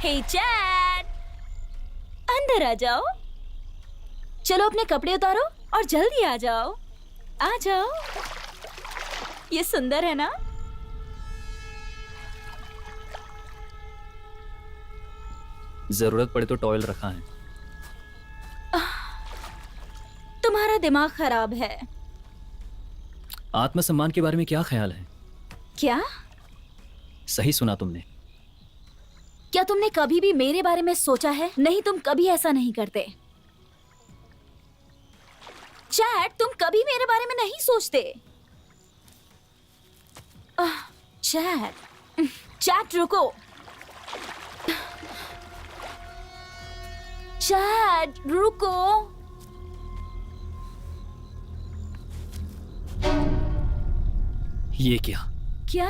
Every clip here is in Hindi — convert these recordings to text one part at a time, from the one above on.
हे चैट, अंदर आ जाओ। चलो अपने कपड़े उतारो और जल्दी आ जाओ। आ जाओ। ये सुंदर है ना? जरूरत पड़े तो टॉयल रखा है। तुम्हारा दिमाग खराब है। आत्मसम्मान के बारे में क्या ख्याल है? क्या? सही सुना तुमने। क्या तुमने कभी भी मेरे बारे में सोचा है? नहीं, तुम कभी ऐसा नहीं करते। चैट, तुम कभी मेरे बारे में नहीं सोचते। चैट, चैट रुको। चैट रुको। ये क्या? क्या?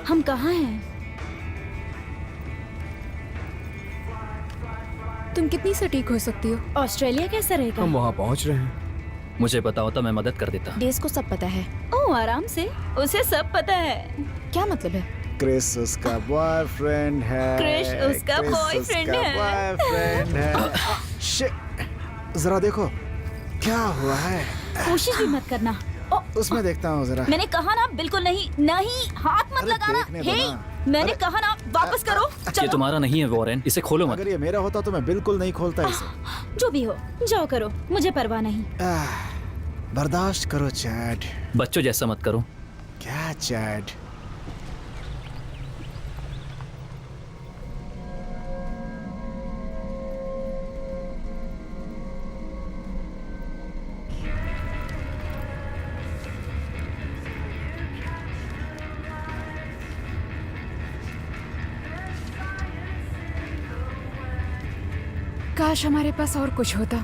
हम कहाँ हैं? तुम कितनी सटीक हो सकती हो? ऑस्ट्रेलिया कैसा रहेगा? हम वहाँ पहुँच रहे हैं। मुझे पता होता मैं मदद कर देता। डेज को सब पता है। ओह, आराम से, उसे सब पता है। क्या मतलब है? क्रिस उसका बॉयफ्रेंड है। क्रिस उसका बॉयफ्रेंड है। बॉयफ्रेंड है। शिट, जरा देखो क्या हुआ है। कोशिश भी मत करना। उसमें देखता हूँ जरा। मैंने कहा ना, बिल्कुल नहीं। नहीं, हाथ मत अरे लगाना। देखने दो हे, ना। मैंने अरे, कहा ना, वापस करो। ये चलो। तुम्हारा नहीं है वॉरेन, इसे खोलो मत। अगर ये मेरा होता तो मैं बिल्कुल नहीं खोलता इसे। जो भी हो, जाओ करो, मुझे परवाह नहीं। बर्दाश्त करो चैट। बच्चों जैसा मत करो। क्या चैट? काश हमारे पास और कुछ होता,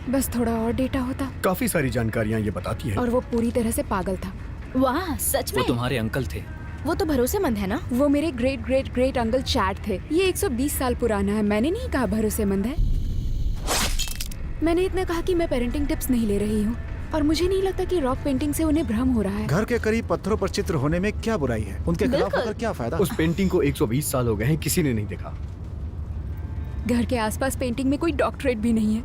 बस थोड़ा और डेटा होता। काफी सारी जानकारियां ये बताती हैं। और वो पूरी तरह से पागल था। वाह, सच वो में? तुम्हारे अंकल थे। वो तो भरोसेमंद है ना। वो मेरे great great great uncle chat थे। ये 120 साल पुराना है। मैंने नहीं कहा भरोसेमंद है। मैंने इतना कहा कि मैं पेरेंटिंग टिप्स नहीं ले रही हूँ और मुझे नहीं लगता कि रॉक पेंटिंग से उन्हें भ्रम हो रहा है। घर के करीब पत्थरों पर चित्र होने में क्या बुराई है? उनके खिलाफ बिल्कुल। होकर क्या फायदा? उस पेंटिंग को 120 साल हो गए हैं, किसी ने नहीं देखा। घर के आसपास पेंटिंग में कोई डॉक्टरेट भी नहीं है।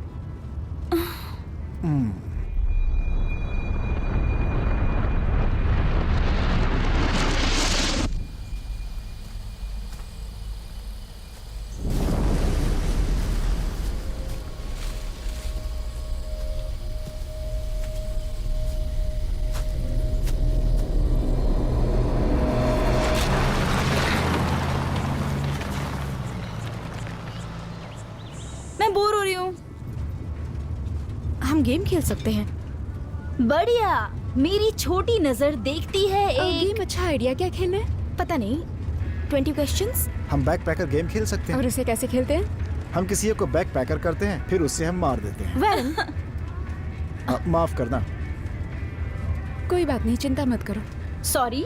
मैं बोर हो रही हूँ। हम गेम खेल सकते हैं। बढ़िया। मेरी छोटी नजर देखती है एक गेम अच्छा आइडिया। क्या खेलना है? पता नहीं। 20 क्वेश्चंस। हम बैक पैकर गेम खेल सकते हैं। और उसे कैसे खेलते हैं? हम किसी एक को बैक पैकर करते हैं, फिर उससे हम मार देते हैं। वेल, माफ करना। कोई बात नहीं, चिंता मत करो। सॉरी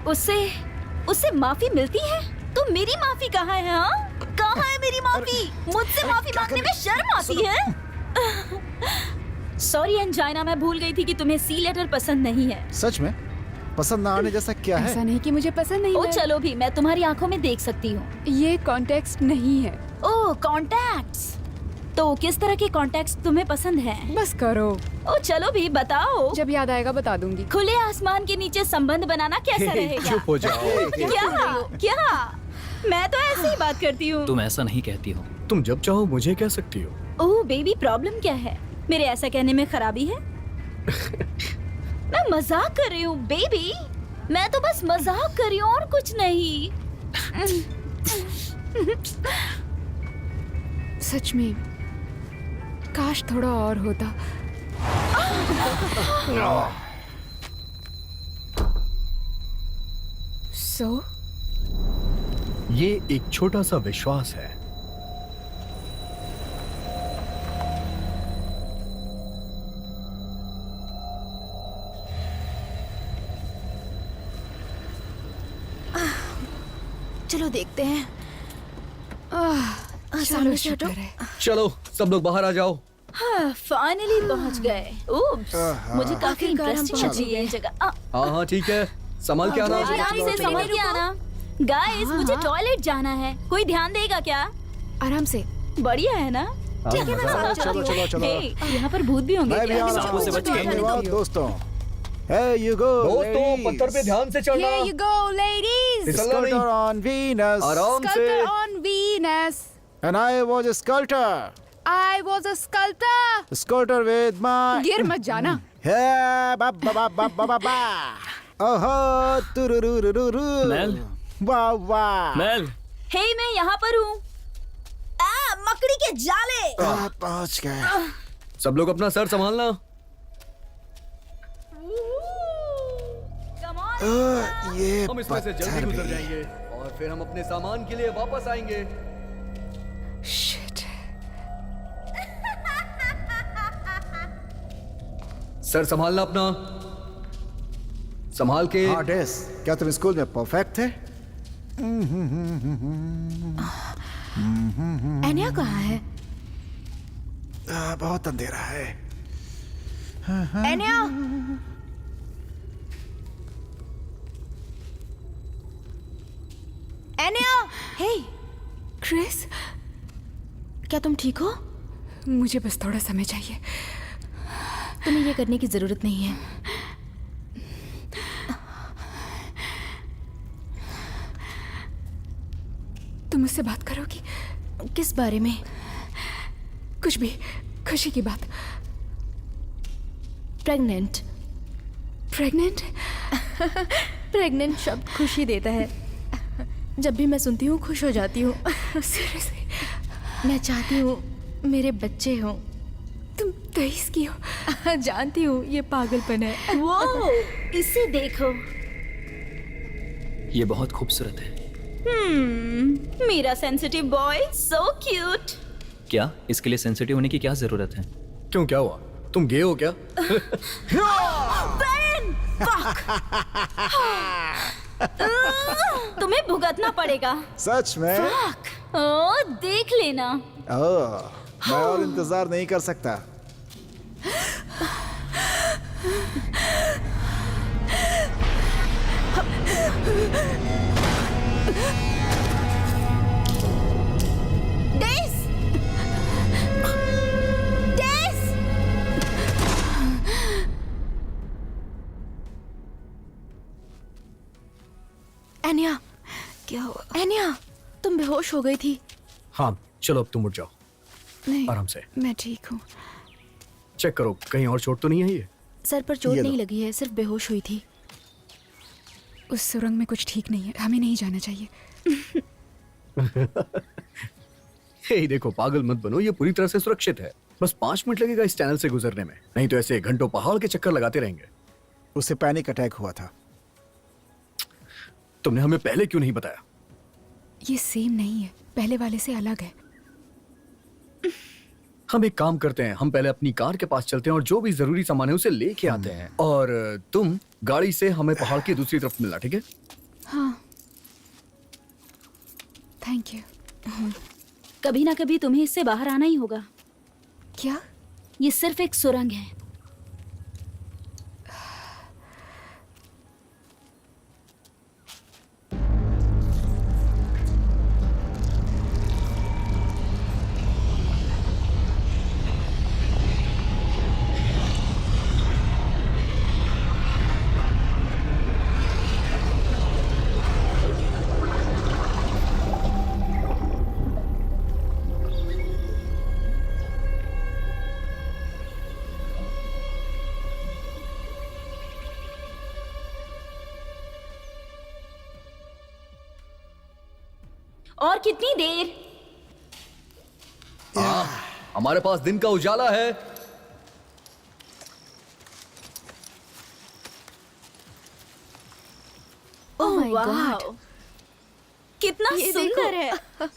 उससे माफी मिलती है? तो मेरी माफी कहाँ है? हाँ, कहाँ है मेरी माफी? मुझसे माफी मांगने में शर्म आती है? सॉरी एंजाइना, मैं भूल गई थी कि तुम्हें सी लेटर पसंद नहीं है। सच में? पसंद ना आने जैसा क्या है? ऐसा नहीं कि मुझे पसंद नहीं ओ है। चलो भी, मैं तुम्हारी आंखों में देख सकती हूँ। ये कॉन्टेक्स्ट नहीं है। ओह, कॉन्टैक्ट्स। तो किस तरह के कॉन्टैक्ट्स तुम्हें पसंद हैं? बस करो, ओ चलो भी, बताओ। जब याद आएगा बता दूंगी। खुले आसमान के नीचे संबंध बनाना कैसा रहेगा? चुप हो जाओ। क्या? मैं तो ऐसे ही बात करती हूँ। तुम ऐसा नहीं कहती हो। तुम जब चाहो मुझे कह सकती हो। ओह बेबी, प्रॉब्लम क्या है? मेरे ऐसा कहने में खराबी है? मैं मजाक कर रही हूँ बेबी, मैं तो बस मजाक कर रही हूँ और कुछ नहीं। सच में काश थोड़ा और होता। सो ये एक छोटा सा विश्वास है। चलो देखते हैं। चलो सामने से हटो। शुक्र है। चलो सब लोग बाहर आ जाओ। फाइनली पहुंच गए। Oops, मुझे काफी आखिरकार हम इंटरेस्टिंग पहुंच लगी ये जगह। हाँ हाँ ठीक है, संभाल के आना। आराम से समझ के आना। गाइस, मुझे टॉयलेट जाना है, कोई ध्यान देगा क्या? आराम से। बढ़िया है ना? ठीक है, मैं साथ चलती चलो हूँ। चलो चलो। हे, यहाँ पर भूत भी होंगे मैं भी क्या? आ रहा सांपों से हूँ। बच के। धन्यवाद दोस्तों। Hey you go, दोस्तों पत्थर पे ध्यान से चढ़ना। Here you go, ladies. फिसलना नहीं। Sculptor on Venus. आराम से। Sculptor on Venus. And I was a sculptor. I was a sculptor. Sculptor with my. गिर मत जाना। Hey, ba ba ba ba ba ba ba. ओहो, तुरुरुरुरु। मेल। वाह वाह। मेल, हे, मैं यहाँ पर हूँ। मकड़ी के जाले। पहुंच गए। सब लोग अपना सर संभालना। Come on. ये हम इसमें से जल्दी पत्थर गुजर भी। जाएंगे और फिर हम अपने सामान के लिए वापस आएंगे। Shit. सर संभालना अपना, संभाल के। हाँ डेस, क्या तुम स्कूल में परफेक्ट थे? एनिया कहाँ है? बहुत अंधेरा है। एनिया। एनिया। हे, Chris, क्या तुम ठीक हो? मुझे बस थोड़ा समय चाहिए। तुम्हें ये करने की जरूरत नहीं है। तुम मुझसे बात करोगी? किस बारे में? कुछ भी, खुशी की बात। प्रेग्नेंट। प्रेग्नेंट? प्रेग्नेंट शब्द खुशी देता है। जब भी मैं सुनती हूँ खुश हो जाती हूँ। सीरियसली? मैं चाहती हूँ मेरे बच्चे हों। तुम 23 की हो? जानती हूँ ये पागलपन है। वो, इसे देखो। ये बहुत खूबसूरत है। मेरा सेंसिटिव बॉय, सो क्यूट। क्या इसके लिए सेंसिटिव होने की क्या जरूरत है? क्यों, क्या हुआ? तुम गे हो क्या? तुम्हें भुगतना पड़ेगा। सच में? ओ, देख लेना। ओह, मैं और इंतजार नहीं कर सकता। डेस! डेस! एनिया, क्या हुआ? एनिया, तुम बेहोश हो गई थी। हाँ चलो अब तुम उठ जाओ, नहीं, आराम से मैं ठीक हूँ। चेक करो कहीं और चोट तो नहीं है ये। सर पर चोट ये नहीं लो। लगी है, सिर्फ बेहोश हुई थी। उस सुरंग में कुछ ठीक नहीं है, हमें नहीं जाना चाहिए। हे देखो पागल मत बनो, ये पूरी तरह से सुरक्षित है। बस 5 मिनट लगेगा इस टनल से गुजरने में, नहीं तो ऐसे घंटों पहाड़ के चक्कर लगाते रहेंगे। उसे पैनिक अटैक हुआ था। तुमने हमें पहले क्यों नहीं बताया? ये सेम नहीं है, पहले वाले से अलग है। हम एक काम करते हैं, हम पहले अपनी कार के पास चलते हैं और जो भी जरूरी सामान है उसे लेके आते हैं, और तुम गाड़ी से हमें पहाड़ की दूसरी तरफ मिलना, ठीक है? हाँ, थैंक यू। कभी ना कभी तुम्हें इससे बाहर आना ही होगा। क्या? ये सिर्फ एक सुरंग है। और कितनी देर? हमारे पास दिन का उजाला है। ओह my God! वाह, कितना ये सुंदर देखो। है।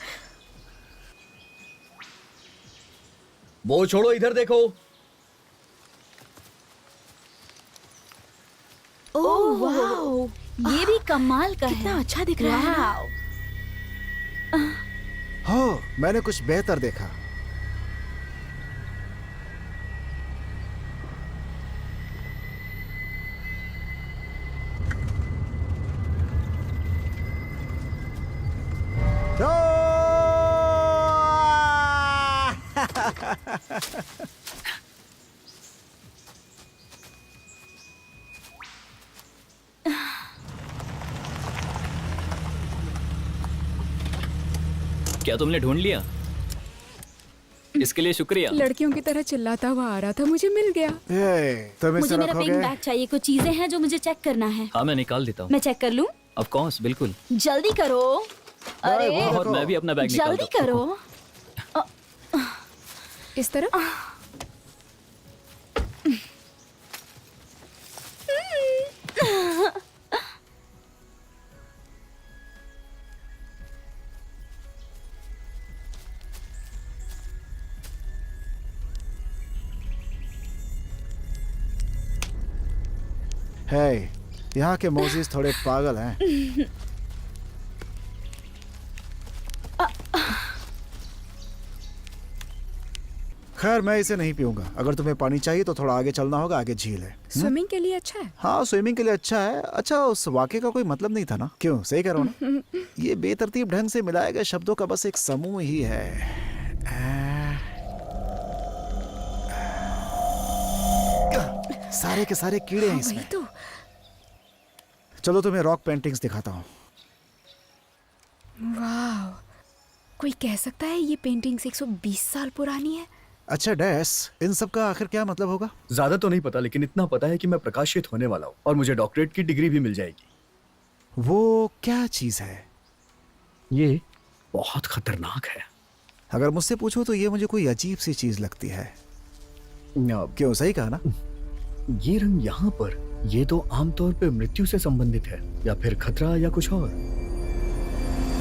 वो छोड़ो, इधर देखो। ओह वाह, ये भी कमाल का कितना है। अच्छा दिख रहा है ना। वाह। हो, मैंने कुछ बेहतर देखा। क्या तुमने ढूंढ लिया? इसके लिए शुक्रिया। लड़कियों की तरह चिल्लाता हुआ आ रहा था, मुझे मिल गया। तुम मुझे इसे मेरा पेन रखोगे? बैग चाहिए, कुछ चीजें हैं जो मुझे चेक करना है। हाँ मैं निकाल देता हूँ। मैं चेक कर लूं? ऑफ कोर्स, बिल्कुल। जल्दी करो। अरे वो और देखो। मैं भी अपना बैग निकाल जल्दी करो। इस तरह है, यहाँ के मोजिस थोड़े पागल हैं। खैर मैं इसे नहीं पीऊंगा। अगर तुम्हें पानी चाहिए तो थोड़ा आगे चलना होगा, आगे झील है। स्विमिंग के लिए अच्छा है। हाँ स्विमिंग के लिए अच्छा है। अच्छा उस वाक्य का कोई मतलब नहीं था ना? क्यों, सही कह रहा हूँ ना? ये बेतरतीब ढंग से मिलाए गए शब्दों का बस एक समूह ही है। सारे के सारे कीड़े हैं हाँ, इसमें। वही तो। चलो तुम्हें रॉक पेंटिंग्स दिखाता हूँ। वाह, कोई कह सकता है ये पेंटिंग्स 120 साल पुरानी है। अच्छा डैस, इन सब का आखिर क्या मतलब होगा? ज्यादा तो नहीं पता, लेकिन इतना पता है कि मैं प्रकाशित होने वाला हूँ और मुझे डॉक्टरेट की डिग्री भी मिल जाएगी। वो क्या चीज है? ये बहुत खतरनाक है। अगर मुझसे पूछो तो ये मुझे कोई अजीब सी चीज लगती है। क्यों, सही कहा ना? ये रंग यहाँ पर, ये तो आमतौर पे मृत्यु से संबंधित है, या फिर खतरा या कुछ और।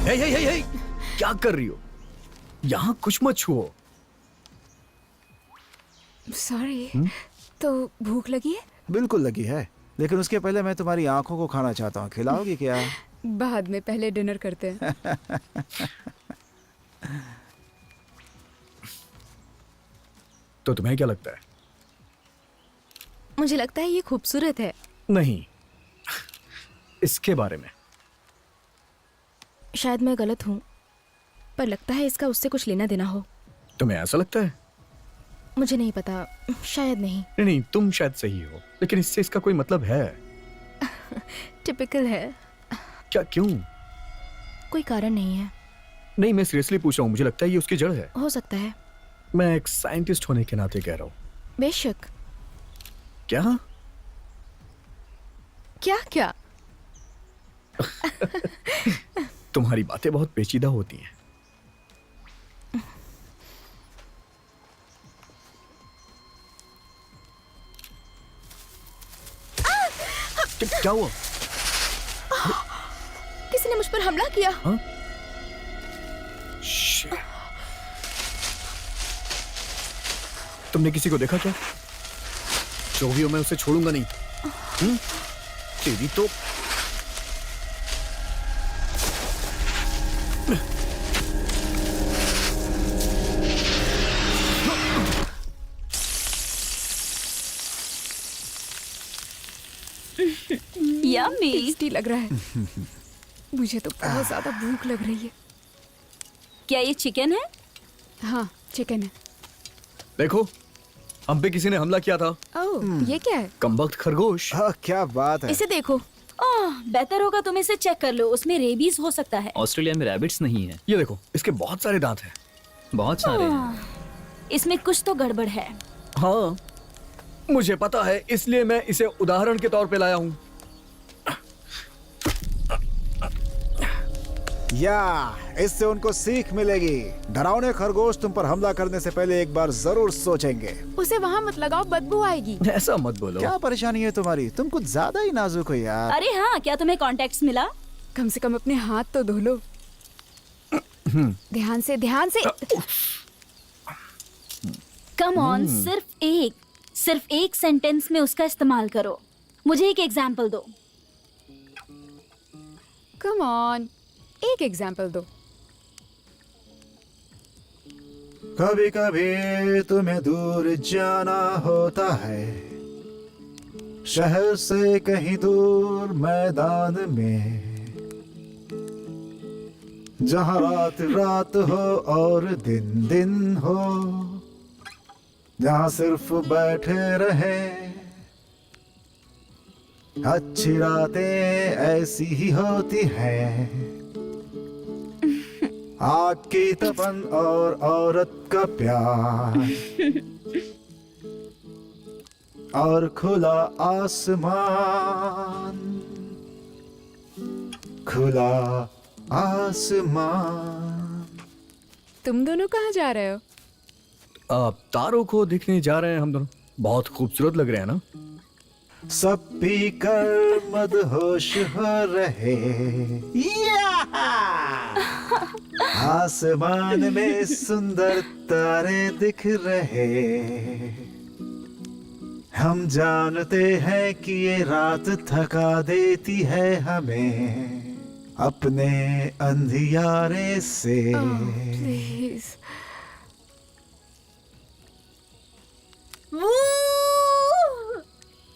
हे, हे, हे, हे, क्या कर रही हो? यहाँ कुछ मत छुओ। सॉरी, तो भूख लगी है? बिल्कुल लगी है, लेकिन उसके पहले मैं तुम्हारी आंखों को खाना चाहता हूँ। खिलाओगी क्या? बाद में, पहले डिनर करते हैं। तो तुम्हें क्या लगता है? मुझे लगता है ये खूबसूरत है। नहीं, इसके बारे में। शायद मैं गलत हूँ, पर लगता है इसका उससे कुछ लेना देना हो। तुम्हें ऐसा लगता है? मुझे नहीं पता, शायद नहीं। नहीं, तुम शायद सही हो, लेकिन इससे इसका कोई मतलब है? टिपिकल है। क्या, क्यों? कोई कारण नहीं है। नहीं, मैं सीरियसली पूछ रहा हूँ, मुझे लगता है ये उसकी जड़ है। हो सकता है। मैं एक साइंटिस्ट होने के नाते कह रहा हूँ। बेशक। क्या? क्या क्या? तुम्हारी बातें बहुत पेचीदा होती हैं। क्या हुआ? किसी ने मुझ पर हमला किया। हाँ? Shit. तुमने किसी को देखा क्या? जो भी हो, मैं उसे छोड़ूंगा नहीं। तेरी तो यम्मी। टेस्टी लग रहा है। मुझे तो बहुत ज्यादा भूख लग रही है। क्या ये चिकन है? हाँ, चिकन है। देखो, हम पे किसी ने हमला किया था। ओह, ये क्या है? कमबख्त खरगोश। हाँ, क्या बात है। इसे देखो। ओह, बेहतर होगा तुम इसे चेक कर लो, उसमें रेबीज हो सकता है। ऑस्ट्रेलिया में रैबिट्स नहीं है। ये देखो, इसके बहुत सारे दांत हैं। बहुत सारे हैं। इसमें कुछ तो गड़बड़ है। हाँ, मुझे पता है, इसलिए मैं इसे उदाहरण के तौर पे लाया हूँ। या इससे उनको सीख मिलेगी। डरावने खरगोश तुम पर हमला करने से पहले एक बार जरूर सोचेंगे। उसे वहाँ मत लगाओ, बदबू आएगी। ऐसा मत बोलो। क्या परेशानी है तुम्हारी? तुम कुछ ज्यादा ही नाजुक हो यार। अरे हाँ, क्या तुम्हें कॉन्टेक्ट्स मिला? कम से कम अपने हाथ तो धो लो। ध्यान से, ध्यान से। कम ऑन, सिर्फ एक सेंटेंस में उसका इस्तेमाल करो। मुझे एक एग्जाम्पल दो। कम ऑन, एक एग्जाम्पल दो। कभी कभी तुम्हें दूर जाना होता है, शहर से कहीं दूर मैदान में, जहाँ रात रात हो और दिन दिन हो, जहाँ सिर्फ बैठे रहे। अच्छी रातें ऐसी ही होती हैं, आग की तपन और औरत का प्यार और खुला आसमान, खुला आसमान। तुम दोनों कहाँ जा रहे हो? आप तारों को देखने जा रहे हैं हम दोनों। बहुत खूबसूरत लग रहे हैं ना? सब पी कर मदहोश हो रहे, आसमान में सुंदर तारे दिख रहे। हम जानते हैं कि ये रात थका देती है हमें अपने अंधियारे से। प्लीज।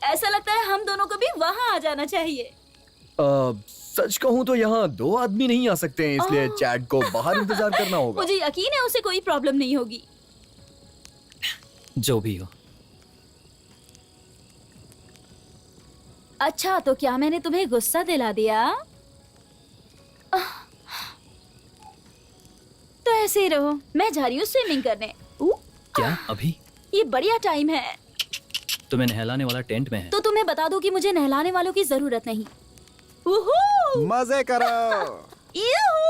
ऐसा लगता है हम दोनों को भी वहाँ आ जाना चाहिए। सच कहूँ तो यहाँ दो आदमी नहीं आ सकते हैं, इसलिए चैट को बाहर इंतजार करना होगा। मुझे यकीन है उसे कोई प्रॉब्लम नहीं होगी। जो भी हो। अच्छा, तो क्या मैंने तुम्हें गुस्सा दिला दिया? तो ऐसे ही रहो, मैं जा रही हूँ स्विमिंग करने। क्या अभी? ये बढ़िया टाइम है। तुम्हें नहलाने वाला टेंट में है। तो तुम्हें बता दो कि मुझे नहलाने वालों की जरूरत नहीं। उहू! मजे करो। यूहू!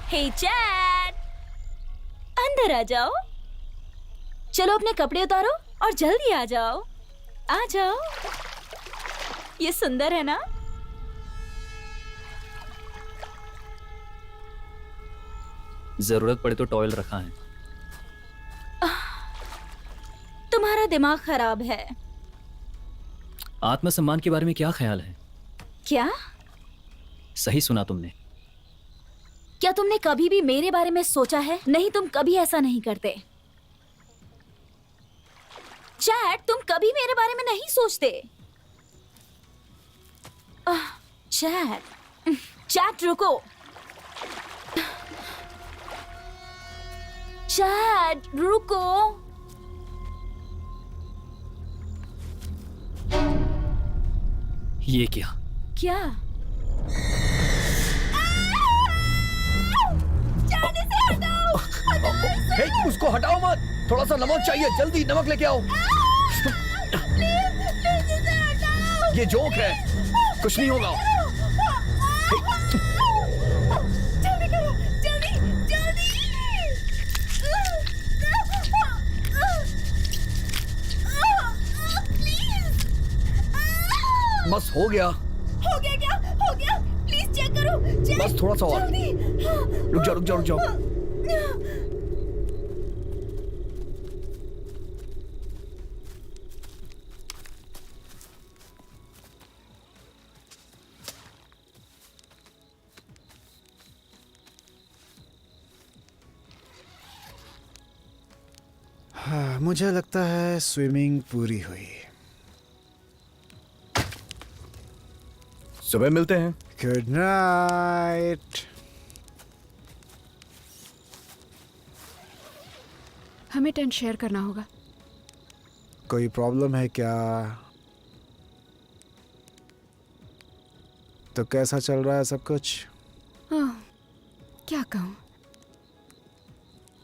हे चैट, अंदर आ जाओ। चलो अपने कपड़े उतारो और जल्दी आ जाओ। आ जाओ। ये सुंदर है ना? जरूरत पड़े तो टॉयल रखा है। तुम्हारा दिमाग खराब है आत्मसम्मान के बारे में क्या ख्याल है? क्या? सही सुना तुमने। क्या तुमने कभी भी मेरे बारे में सोचा है? नहीं, तुम कभी ऐसा नहीं करते। चैट, तुम कभी मेरे बारे में नहीं सोचते। चैट रुको। चैट रुको। ये क्या? क्या? हे, उसको हटाओ मत। थोड़ा सा नमक चाहिए, जल्दी नमक लेके आओ। ये जोक है, कुछ नहीं होगा। जल्दी करो, जल्दी जल्दी। बस हो गया। हो गया क्या? हो गया? प्लीज चेक करो। चेक। बस थोड़ा सा और। जल्दी। रुक जाओ, रुक जाओ, रुक जाओ। हाँ, मुझे लगता है स्विमिंग पूरी हुई। सुबह मिलते हैं। Good night. हमें टेंट शेयर करना होगा। कोई प्रॉब्लम है क्या? तो कैसा चल रहा है सब कुछ? ओह, क्या कहूँ,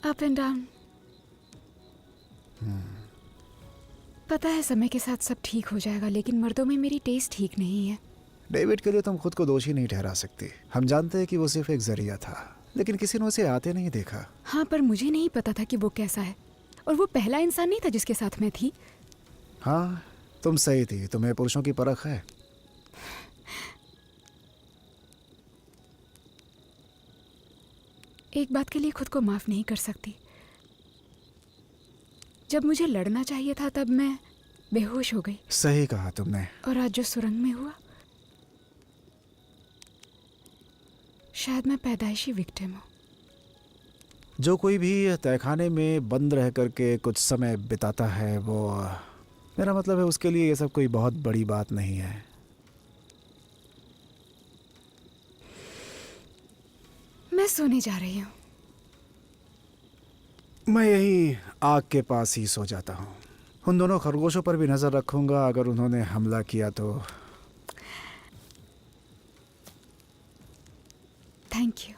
अप एंड डाउन। पता है समय के साथ सब ठीक हो जाएगा, लेकिन मर्दों में मेरी टेस्ट ठीक नहीं है। डेविड के लिए तुम खुद को दोषी नहीं ठहरा सकती। हम जानते हैं कि वो सिर्फ एक जरिया था, लेकिन किसी ने उसे आते नहीं देखा। हाँ, पर मुझे नहीं पता था कि वो कैसा है, और वो पहला इंसान नहीं था जिसके साथ मैं थी। हाँ, तुम सही थी। तुम्हें पुरुषों की परख है। एक बात के लिए खुद को माफ नहीं कर सकती। जब मुझे लड़ना चाहिए था तब मैं बेहोश हो गई। सही कहा तुमने। और आज जो सुरंग में हुआ, शायद मैं पैदाइशी विक्टिम हूँ। जो कोई भी तहखाने में बंद रह करके कुछ समय बिताता है, वो, मेरा मतलब है, उसके लिए ये सब कोई बहुत बड़ी बात नहीं है। मैं सोने जा रही हूँ। मैं यही आग के पास ही सो जाता हूँ। उन दोनों खरगोशों पर भी नजर रखूंगा, अगर उन्होंने हमला किया तो। Thank you.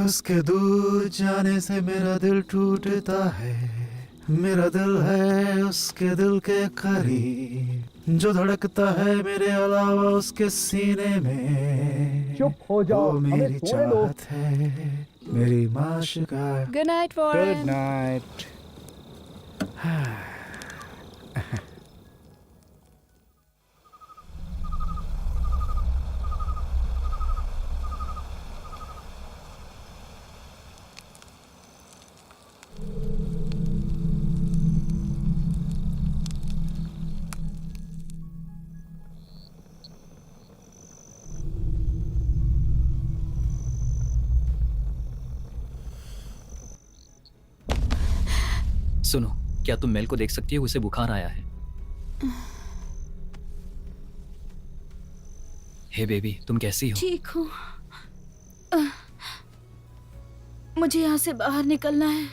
उसके दूर जाने से मेरा दिल टूटता है। मेरा दिल है उसके दिल के करीब, जो धड़कता है मेरे अलावा उसके सीने में। चुप हो जाओ, वो हमें मेरी सोने दो। चाहत है, मेरी माशुका। गुड नाइट गुड वॉरेन। नाइट। सुनो, क्या तुम मेल को देख सकती हो? उसे बुखार आया है। हे बेबी, तुम कैसी हो? ठीक हूँ। मुझे यहाँ से बाहर निकलना है।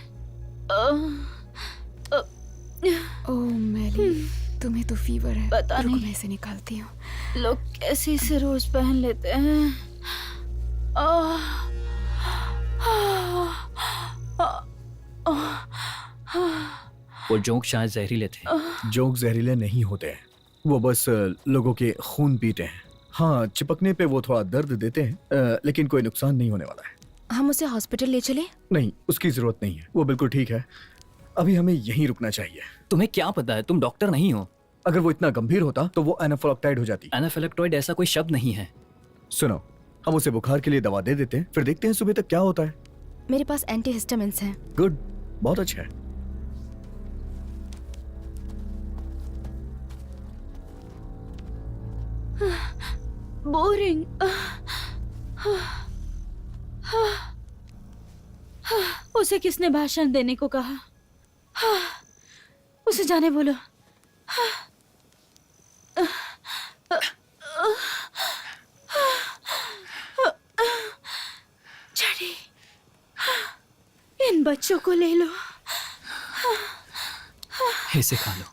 ओह मैली, तुम्हें तो फीवर है। पता रुको, नहीं। मैं इसे निकालती हूँ। लोग कैसे इसे रोज पहन लेते हैं। वो जोक शायद जहरीले थे। जोक जहरीले नहीं होते हैं, वो बस लोगों के खून पीते हैं। हाँ, चिपकने पे वो थोड़ा दर्द देते हैं, लेकिन कोई नुकसान नहीं होने वाला है। हम उसे हॉस्पिटल ले चले? नहीं, उसकी जरूरत नहीं है, वो बिल्कुल ठीक है। अभी हमें यहीं रुकना चाहिए। तुम्हें क्या पता है? तुम डॉक्टर नहीं हो। अगर वो इतना गंभीर होता तो वो एनाफिलैक्टाइड हो जाती। एनाफिलैक्टॉइड ऐसा कोई शब्द नहीं है। सुनो, हम उसे बुखार के लिए दवा दे देते हैं, फिर देखते हैं सुबह तक क्या होता है। मेरे पास एंटीहिस्टामिन्स हैं। गुड, बहुत अच्छा है। बोरिंग। उसे किसने भाषण देने को कहा? उसे जाने बोलो। चढ़ी, इन बच्चों को ले लो। इसे खा लो।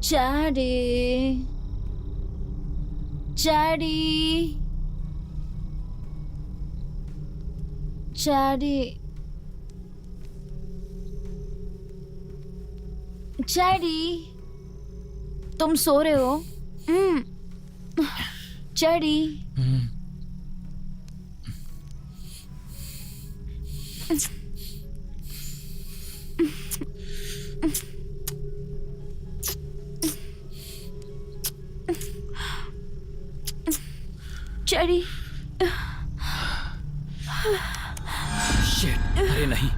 Daddy, Daddy, Daddy, Daddy, तुम सो रहे हो? Daddy, Daddy. शिट, अरे नहीं।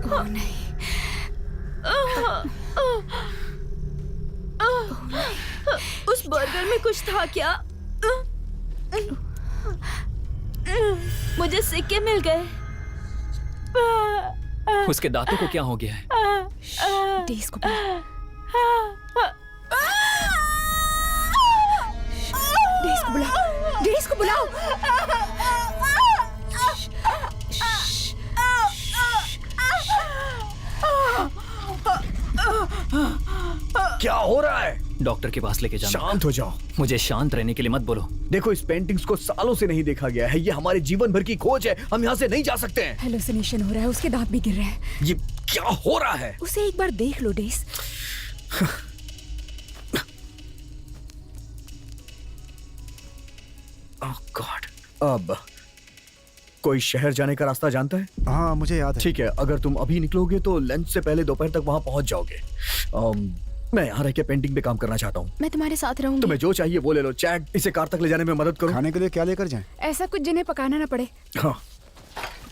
ओह नहीं। उस बर्गर में कुछ था क्या? मुझे सिक्के मिल गए। उसके दांतों को क्या हो गया है? डेज को बुलाओ। डेज को बुलाओ। डेज को बुलाओ। क्या हो रहा है? डॉक्टर के पास लेके जाना। शांत हो जाओ। मुझे शांत रहने के लिए मत बोलो। देखो, इस पेंटिंग्स को सालों से नहीं देखा गया है। ये हमारे जीवन भर की खोज है। हम यहाँ से नहीं जा सकते हैं। हेलुसिनेशन हो रहा है, उसके दांत भी गिर रहे हैं। ये क्या हो रहा है? उसे एक बार देख लो डेज। ओह गॉड। अब कोई शहर जाने का रास्ता जानता है? हाँ, मुझे याद है। ठीक है, अगर तुम अभी निकलोगे तो लंच से पहले दोपहर तक वहां पहुंच जाओगे। मैं यहाँ रह के पेंटिंग पे काम करना चाहता हूँ। मैं तुम्हारे साथ रहूंगी। तुम्हें जो चाहिए वो ले लो। चैट, इसे कार तक ले जाने में मदद करो। खाने के लिए क्या लेकर जाएं? ऐसा कुछ जिन्हें पकाना ना पड़े। हाँ,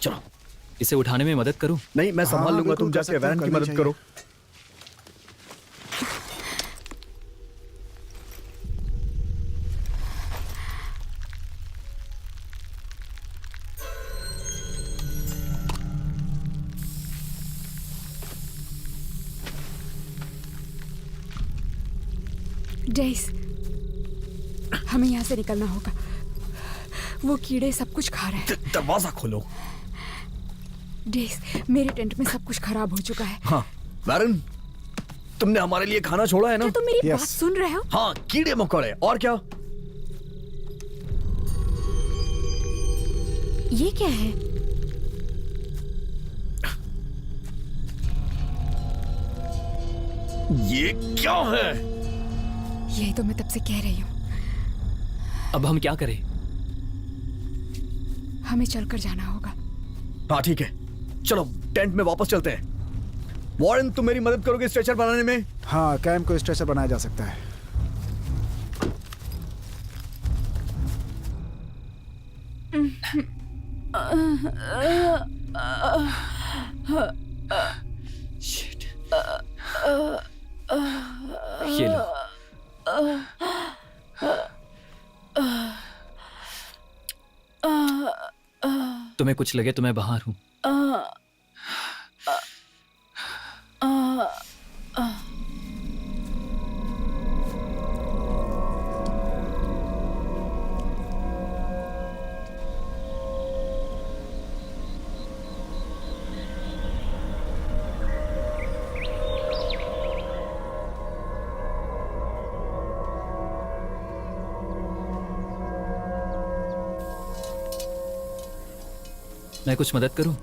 चलो। इसे उठाने में मदद करूं? नहीं, मैं संभाल हाँ, लूंगा। बिल्कुल तुम कर जाके सकते हो, वैरन की करनी मदद चाहिए। करो। डेज, हमें यहाँ से निकलना होगा। वो कीड़े सब कुछ खा रहे हैं। दरवाजा खोलो। डेज, मेरे टेंट में सब कुछ खराब हो चुका है। हाँ, वैरन, तुमने हमारे लिए खाना छोड़ा है ना? क्या तुम मेरी Yes. बात सुन रहे हो? हाँ, कीड़े मकोड़े और क्या? ये क्या है? ये क्या है? यही तो मैं तब से कह रही हूँ। अब हम क्या करें? हमें चलकर जाना होगा। हाँ ठीक है, चलो टेंट में वापस चलते हैं। वॉरेन, तुम मेरी मदद करोगे स्ट्रेचर बनाने में? हाँ, कैम को स्ट्रेचर बनाया जा सकता है। शिट। ये लो। तुम्हें कुछ लगे तो मैं बाहर हूं। मैं कुछ मदद करूं?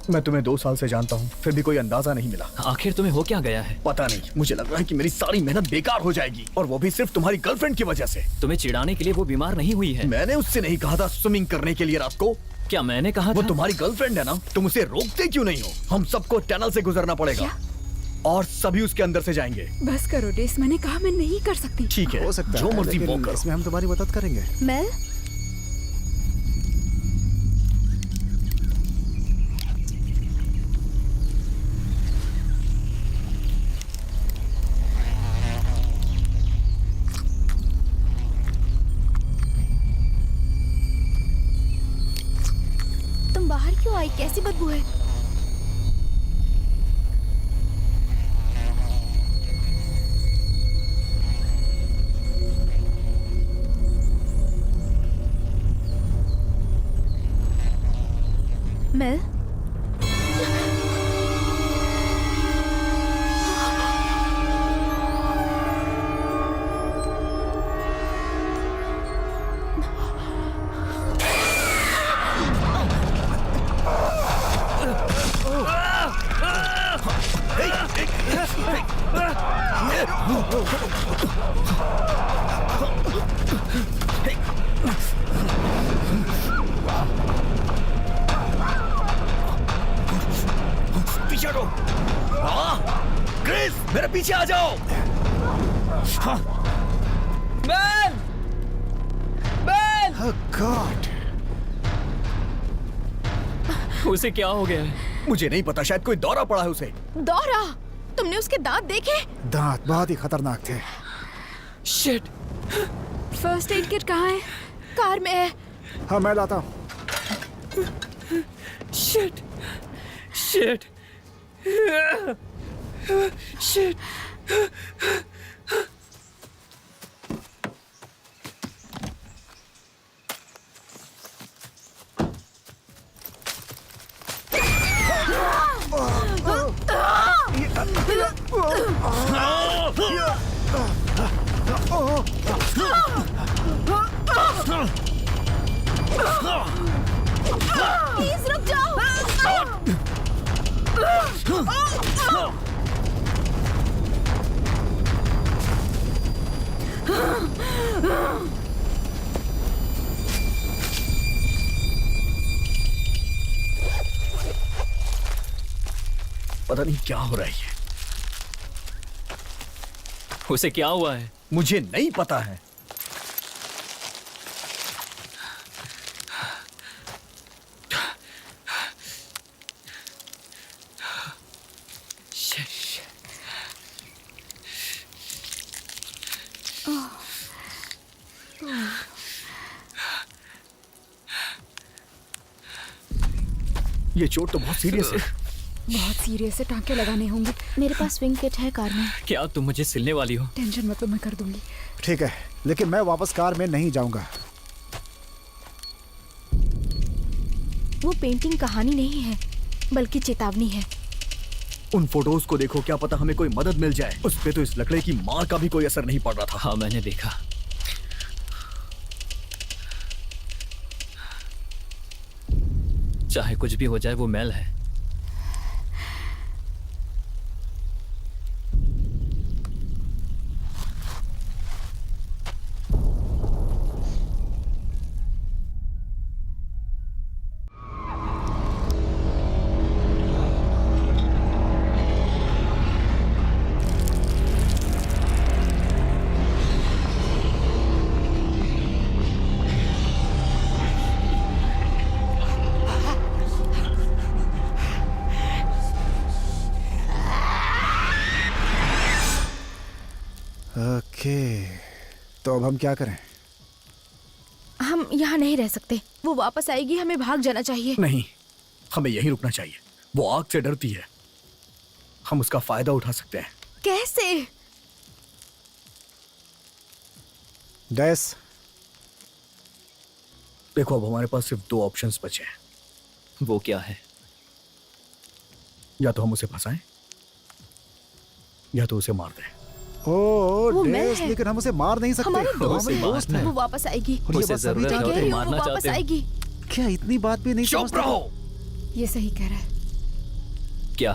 मैं तुम्हें 2 साल से जानता हूँ, फिर भी कोई अंदाजा नहीं मिला। आखिर तुम्हें हो क्या गया है? पता नहीं, मुझे लग रहा है कि मेरी सारी मेहनत बेकार हो जाएगी, और वो भी सिर्फ तुम्हारी गर्लफ्रेंड की वजह से। तुम्हें चिढ़ाने के लिए वो बीमार नहीं हुई है। मैंने उससे नहीं कहा था स्विमिंग करने के लिए रात को। क्या मैंने कहा वो था? तुम्हारी गर्लफ्रेंड है ना, तुम उसे रोकते क्यों नहीं हो? हम सबको टनल से गुजरना पड़ेगा और सभी उसके अंदर से जाएंगे। बस करो डेस, मैंने कहा मैं नहीं कर सकती। ठीक है, हो सकता जो है, मर्जी वो लेकिन करो। इसमें हम तुम्हारी मदद करेंगे। मेल, तुम बाहर क्यों आई? कैसी बदबू है? मेल, पीछे हटो। क्रिस, मेरे पीछे आ जाओ। Oh God! उसे क्या हो गया है? मुझे नहीं पता, शायद कोई दौरा पड़ा है उसे। दौरा? तुमने उसके दांत देखे? दांत बहुत ही खतरनाक थे। शिट! फर्स्ट एड किट कहाँ है? कार में है। हाँ, मैं लाता हूँ। शिट! शिट! शिट! प्लीज रुक जाओ। पता नहीं क्या हो रहा है ये। उसे क्या हुआ है? मुझे नहीं पता है। ये चोट तो बहुत सीरियस है। बहुत सीरियस है, टांके लगाने होंगे। मेरे पास स्विंग किट है कार में। क्या तुम मुझे सिलने वाली हो? टेंशन मत लो, मैं कर दूंगी। ठीक है, लेकिन मैं वापस कार में नहीं जाऊंगा। वो पेंटिंग कहानी नहीं है, बल्कि चेतावनी है। उन फोटोज को देखो, क्या पता हमें कोई मदद मिल जाए। उस पे तो इस लकड़े की मार का भी कोई असर नहीं पड़ रहा था। हाँ, मैंने देखा। चाहे कुछ भी हो जाए, वो मेल है। ओके, तो अब हम क्या करें? हम यहाँ नहीं रह सकते। वो वापस आएगी, हमें भाग जाना चाहिए। नहीं, हमें यहीं रुकना चाहिए। वो आग से डरती है, हम उसका फायदा उठा सकते हैं। कैसे? डैस, देखो, अब हमारे पास सिर्फ 2 ऑप्शंस बचे हैं। वो क्या है? या तो हम उसे फंसाएं या तो उसे मार दें। वो मैं डैस, है। लेकिन हम उसे मार नहीं सकते। हमारे वो दोस्त हमारी हैं। दोस्त है। वो वापस आएगी। और ये उसे बात सभी जरूरत है मैं और कह तुम रही हूँ, मारना वो वापस चाहते हो। आएगी। क्या इतनी बात भी नहीं चुप समझते? रहो। ये सही कह रहा है। क्या?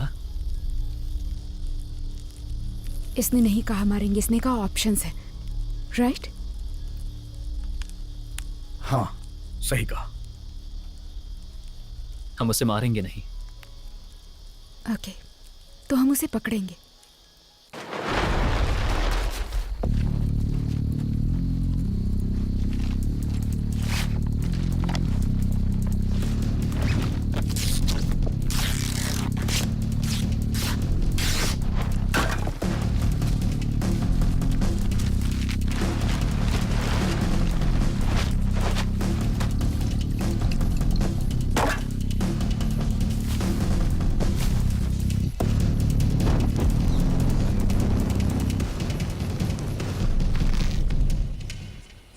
इसने नहीं कहा मारेंगे, इसने कहा ऑप्शंस है, राइट? हाँ, सही कहा। हम उसे मारेंगे नहीं। ओके, तो हम उसे पकड़ेंगे।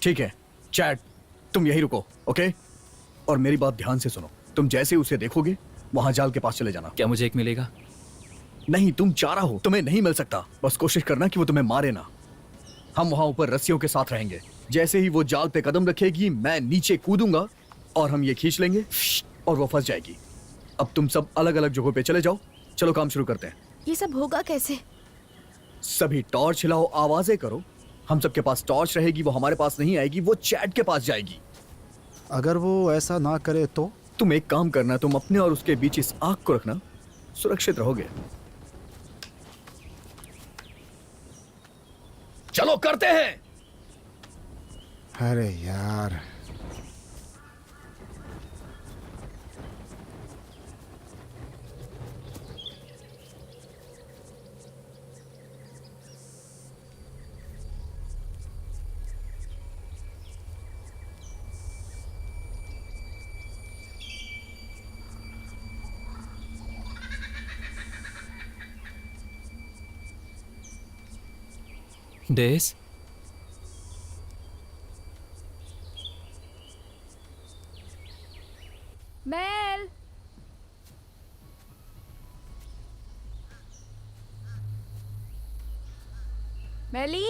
ठीक है चैट, तुम यही रुको, ओके? और मेरी बात ध्यान से सुनो। तुम जैसे उसे देखोगे वहां जाल के पास चले जाना। क्या मुझे एक मिलेगा? नहीं, तुम चारा हो, तुम्हें नहीं मिल सकता। बस कोशिश करना कि वो तुम्हें मारे ना। हम वहां ऊपर रस्सियों के साथ रहेंगे। जैसे ही वो जाल पे कदम रखेगी मैं नीचे कूदूंगा और हम ये खींच लेंगे और वो फंस जाएगी। अब तुम सब अलग अलग जगहों पे चले जाओ। चलो काम शुरू करते हैं। ये सब होगा कैसे? सभी टॉर्च हिलाओ, आवाजें करो। हम सबके पास टॉर्च रहेगी, वो हमारे पास नहीं आएगी, वो चैट के पास जाएगी। अगर वो ऐसा ना करे तो? तुम एक काम करना, तुम अपने और उसके बीच इस आग को रखना, सुरक्षित रहोगे। चलो करते हैं। अरे यार, डेस, मेल, मेली,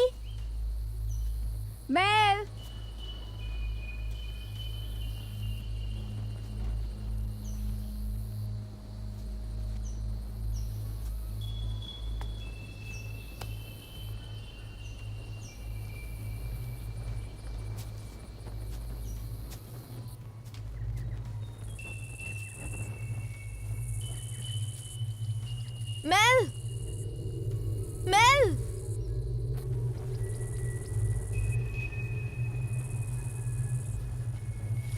मेल। मेल, मेल,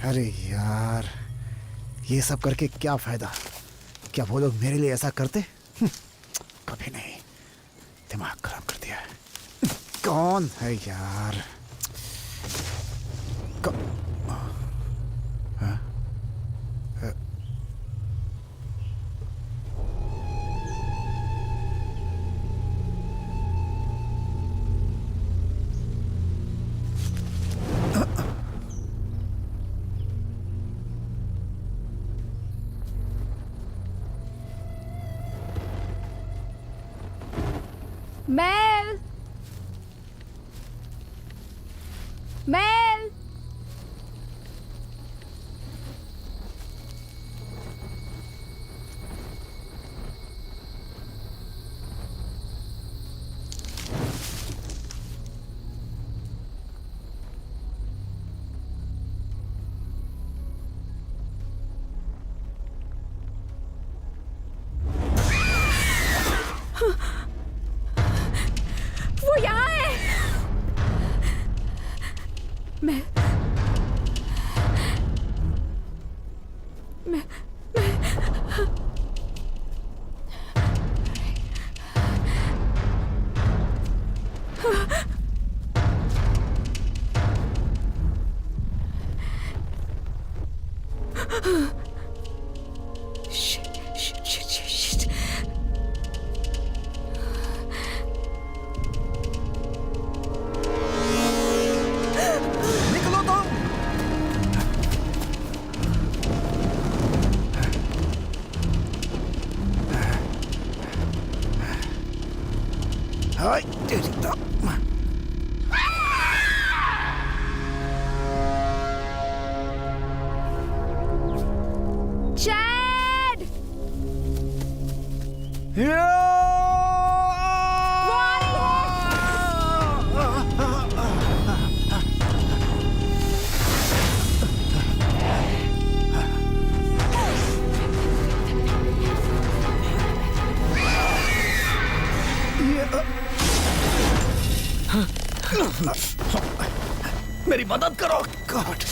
अरे यार, ये सब करके क्या फायदा? क्या वो लोग मेरे लिए ऐसा करते? कभी नहीं। दिमाग खराब कर दिया है। कौन है यार? हाँ? Mail, mail. वो यहाँ है। मैं निकलो तुम। हाय तेरी तो। चैट। मेरी मदद करो। गॉड।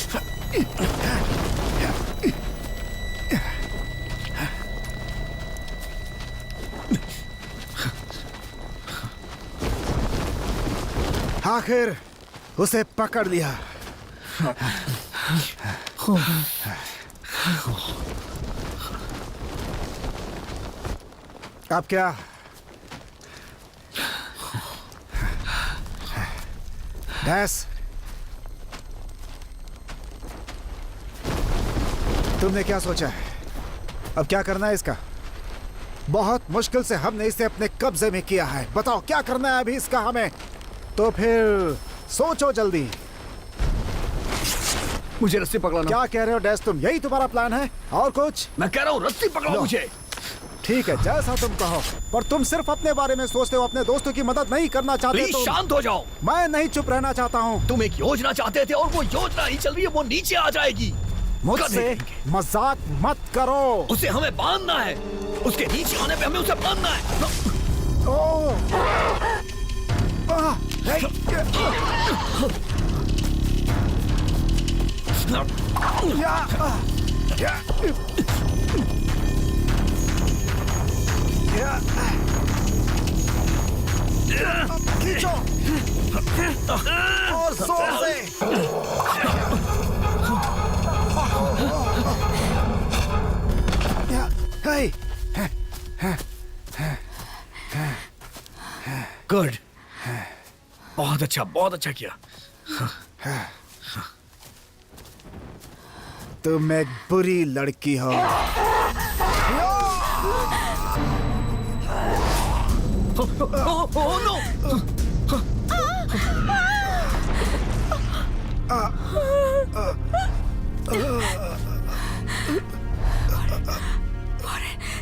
आखिर उसे पकड़ लिया। अब क्या? डैस, तुमने क्या सोचा है? अब क्या करना है इसका? बहुत मुश्किल से हमने इसे अपने कब्जे में किया है। बताओ क्या करना है अभी इसका हमें? तो फिर सोचो जल्दी। मुझे रस्सी पकड़ाना। क्या कह रहे हो डैस तुम? यही तुम्हारा प्लान है? और कुछ? मैं कह रहा हूँ रस्सी पकड़ाओ मुझे। ठीक है, जैसा तुम कहो। पर तुम सिर्फ अपने बारे में सोचते हो, अपने दोस्तों की मदद नहीं करना चाहते। प्लीज शांत हो जाओ। मैं नहीं चुप रहना चाहता हूँ। तुम एक योजना चाहते थे और वो योजना ही चल रही है, वो नीचे आ जाएगी। मुझसे मजाक मत करो। उसे हमें बांधना है। उसके नीचे आने पे हमें उसे बांधना है। ओह! खींचो और जोर से। गुड, बहुत अच्छा किया। तुम एक बुरी लड़की हो। नो।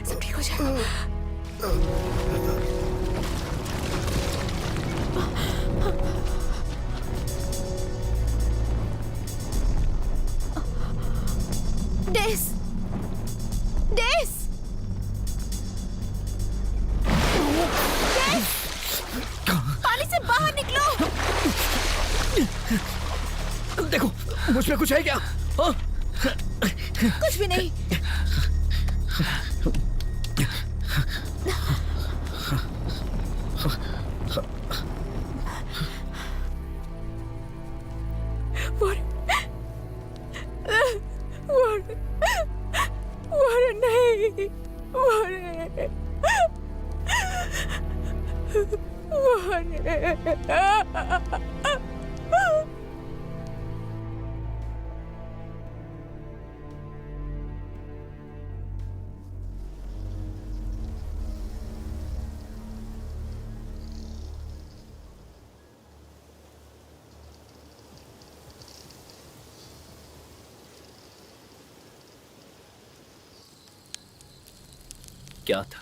सब ठीक हो जाएगा। डेस, डेस, डेस, पानी से बाहर निकलो। देखो, मुझ में कुछ है क्या? हाँ? कुछ भी नहीं। क्या था?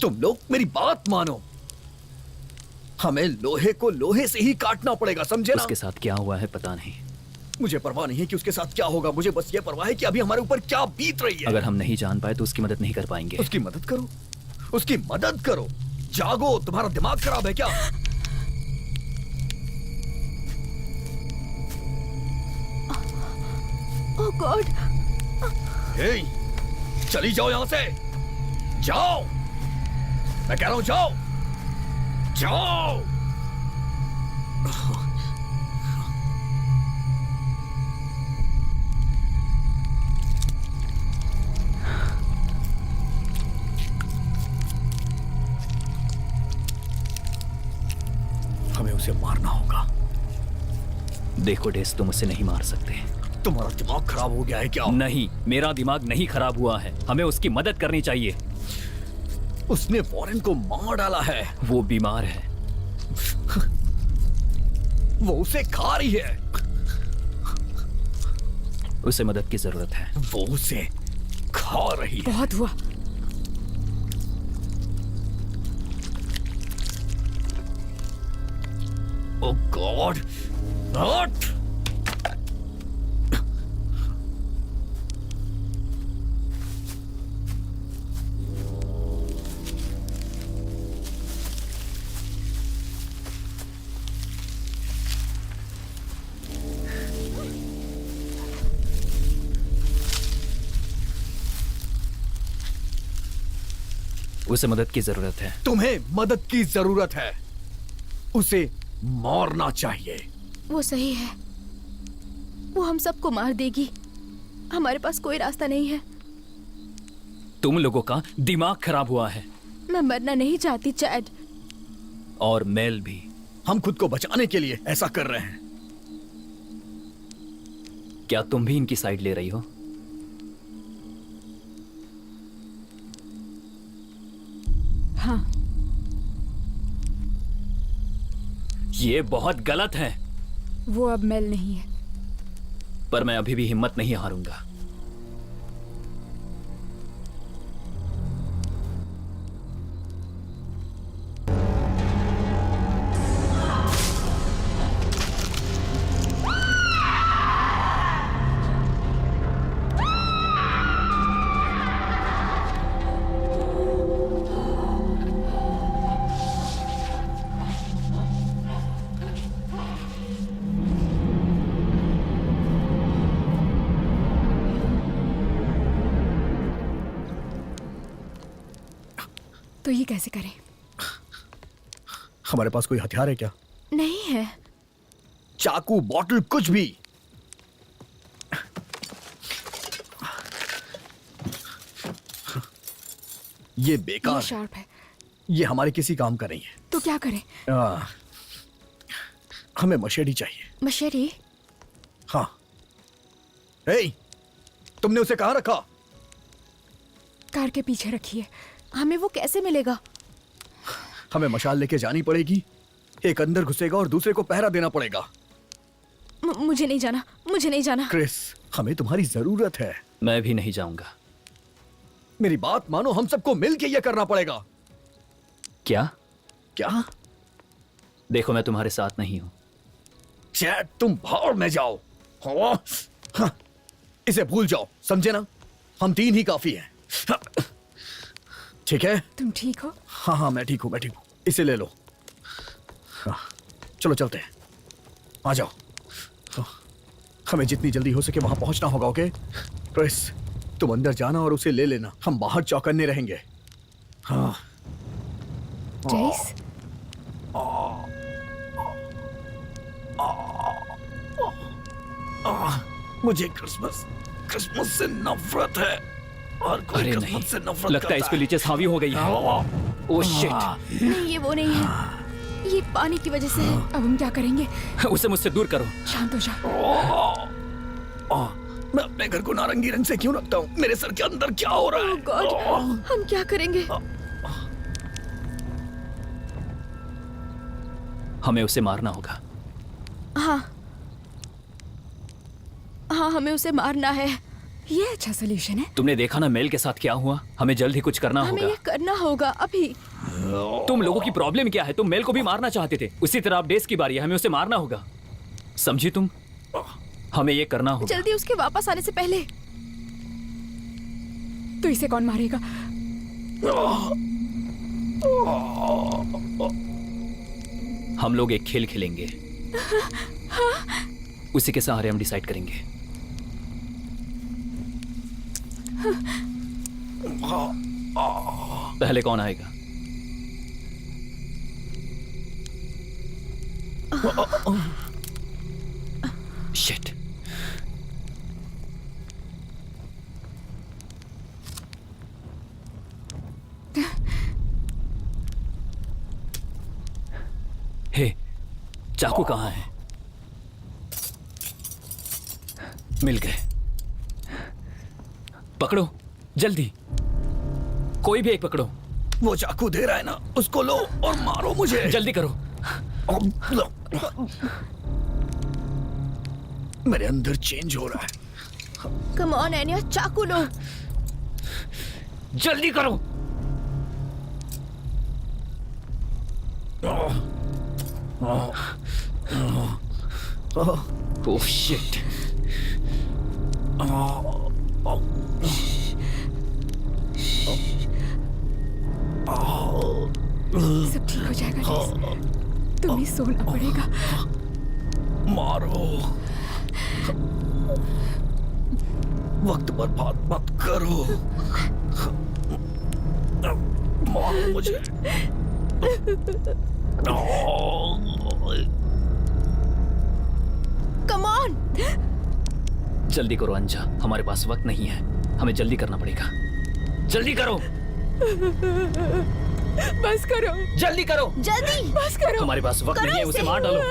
तुम लोग मेरी बात मानो। हमें लोहे को लोहे से ही काटना पड़ेगा, समझे ना? उसके साथ क्या हुआ है पता नहीं। मुझे परवाह नहीं है कि उसके साथ क्या होगा, मुझे बस ये परवाह है कि अभी हमारे ऊपर क्या बीत रही है। अगर हम नहीं जान पाए तो उसकी मदद नहीं कर पाएंगे। उसकी मदद करो, उसकी मदद करो। जागो, तुम्हारा दिमाग खराब है क्या? ओह गॉड, हे, चली जाओ यहां से। जाओ, मैं कह रहा हूं जाओ, जाओ। हमें उसे मारना होगा। देखो डेस, तुम उसे नहीं मार सकते। तुम्हारा दिमाग खराब हो गया है क्या? नहीं, मेरा दिमाग नहीं खराब हुआ है। हमें उसकी मदद करनी चाहिए। उसने वॉरेन को मार डाला है। वो बीमार है। वो उसे खा रही है। उसे मदद की जरूरत है। वो उसे खा रही है। बहुत हुआ। ओह गॉड, हट! उसे मदद की जरूरत है। तुम्हें मदद की जरूरत है। उसे मारना चाहिए। वो सही है, वो हम सबको मार देगी। हमारे पास कोई रास्ता नहीं है। तुम लोगों का दिमाग खराब हुआ है। मैं मरना नहीं चाहती चैड। और मेल भी। हम खुद को बचाने के लिए ऐसा कर रहे हैं। क्या तुम भी इनकी साइड ले रही हो? हाँ, ये बहुत गलत है। वो अब मेल नहीं है। पर मैं अभी भी हिम्मत नहीं हारूंगा। तो ये कैसे करें? हमारे पास कोई हथियार है क्या? नहीं है। चाकू, बॉटल, कुछ भी। ये ये बेकार है। शार्प है। ये हमारे किसी काम का नहीं है। तो क्या करें? हमें मशेडी चाहिए। मशेरी? हाँ, ए, तुमने उसे कहाँ रखा? कार के पीछे रखिए। हमें वो कैसे मिलेगा? हमें मशाल लेके जानी पड़ेगी। एक अंदर घुसेगा और दूसरे को पहरा देना पड़ेगा। मुझे नहीं जाना, मुझे नहीं जाना। क्रिस, हमें तुम्हारी जरूरत है। मैं भी नहीं जाऊंगा। मेरी बात मानो, हम सबको मिलके ये करना पड़ेगा। क्या? क्या? देखो, मैं तुम्हारे साथ नहीं हूं। चैट, तुम भाड़ में जाओ। हाँ, इसे भूल जाओ, समझे ना? हम 3 ही काफी हैं। ठीक है? तुम ठीक हो? हाँ हाँ, मैं ठीक हूँ, मैं ठीक हूँ। इसे ले लो। हाँ, चलो चलते हैं। आ जाओ। हाँ, हमें जितनी जल्दी हो सके वहां पहुंचना होगा। ओके क्रिस, तुम अंदर जाना और उसे ले लेना। हम बाहर चौकन्ने रहेंगे। हाँ। जेस, मुझे क्रिसमस से नफरत है। और कोई अरे क्रिसमस नहीं, से नफरत लगता है इस पे लीचेस हावी हो गई है। Oh shit. नहीं, ये वो नहीं है। ये पानी की वजह से है। अब हम क्या करेंगे? उसे मुझसे दूर करो। शांत हो जाओ। मैं अपने घर को नारंगी रंग से क्यों रखता हूँ? मेरे सर के अंदर क्या हो रहा है? गॉड, हम क्या करेंगे? हमें उसे मारना होगा। हाँ हाँ, हमें उसे मारना है। ये अच्छा सोल्यूशन है। तुमने देखा ना मेल के साथ क्या हुआ? हमें जल्द ही कुछ करना हमें होगा। ये करना होगा अभी। तुम लोगों की प्रॉब्लम क्या है? तुम मेल को भी मारना चाहते थे। उसी तरह अब डेस की बारी है, हमें उसे मारना होगा। समझी तुम? हमें ये करना होगा। जल्दी उसके वापस आने से पहले। तो इसे कौन मारेगा? हम लोग एक खेल खेलेंगे। उसी के सहारे हम डिसाइड करेंगे। पहले कौन आएगा? शिट। हे, चाकू कहाँ है? मिल गए। पकड़ो जल्दी, कोई भी एक पकड़ो। वो चाकू दे रहा है ना, उसको लो और मारो मुझे। जल्दी करो। लो। मेरे अंदर चेंज हो रहा है। कम ऑन एनिया, चाकू लो। जल्दी करो। Oh shit. सब ठीक हो जाएगा डेस। तुम्हें सोना पड़ेगा। मारो, वक्त बर्बाद मत करो। मारो मुझे। Come on. जल्दी करो अंजा, हमारे पास वक्त नहीं है, हमें जल्दी करना पड़ेगा। जल्दी करो, बस करो, जल्दी करो, जल्दी बस करो। हमारे पास वक्त नहीं है, उसे मार डालो।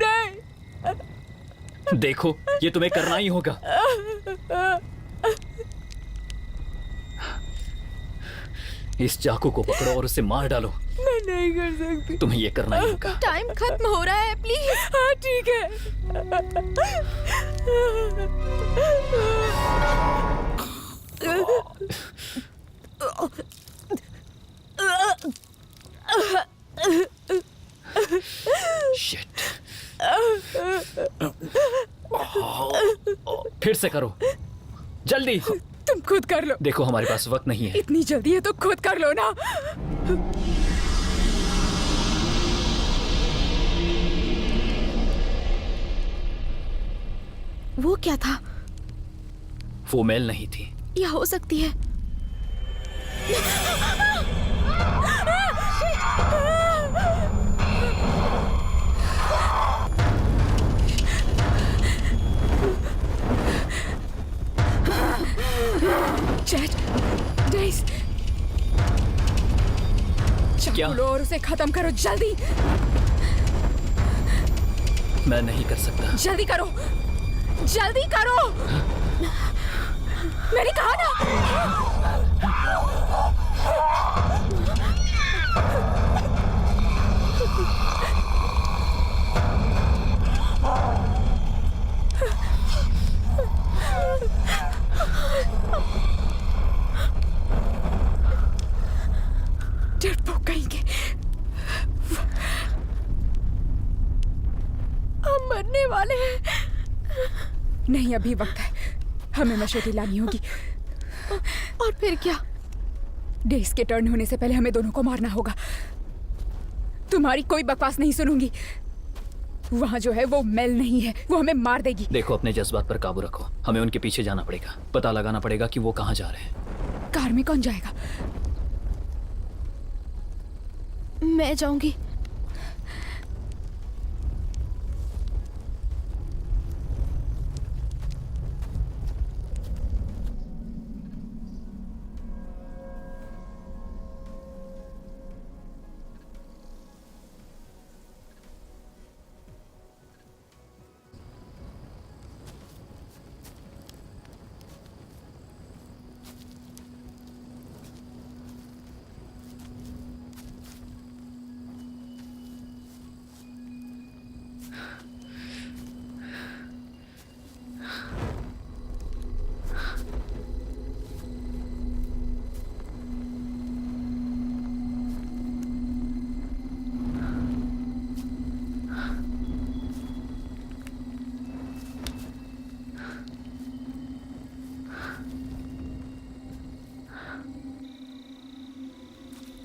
नहीं। देखो, ये तुम्हें करना ही होगा। इस चाकू को पकड़ो और उसे मार डालो। मैं नहीं कर सकती। तुम्हें ये करना ही होगा। टाइम खत्म हो रहा है, प्लीज। हाँ ठीक है। शिट। फिर से करो, जल्दी। तुम खुद कर लो। देखो, हमारे पास वक्त नहीं है। इतनी जल्दी है तो खुद कर लो ना। वो क्या था? वो मेल नहीं थी। या हो सकती है। चैट, डेस, क्या? चाकू लो और उसे खत्म करो जल्दी। मैं नहीं कर सकता। जल्दी करो, जल्दी करो। मैंने कहा ना। डरपोक कहेंगे। हम मरने वाले हैं। नहीं, अभी वक्त है। हमें मशहूरी लानी होगी। और फिर क्या? डेस के टर्न होने से पहले हमें दोनों को मारना होगा। तुम्हारी कोई बकवास नहीं सुनूंगी। वहाँ जो है वो मेल नहीं है, वो हमें मार देगी। देखो, अपने जज्बात पर काबू रखो। हमें उनके पीछे जाना पड़ेगा, पता लगाना पड़ेगा कि वो कहाँ जा रहे हैं। कार में कौन जाएगा? मैं जाऊंगी।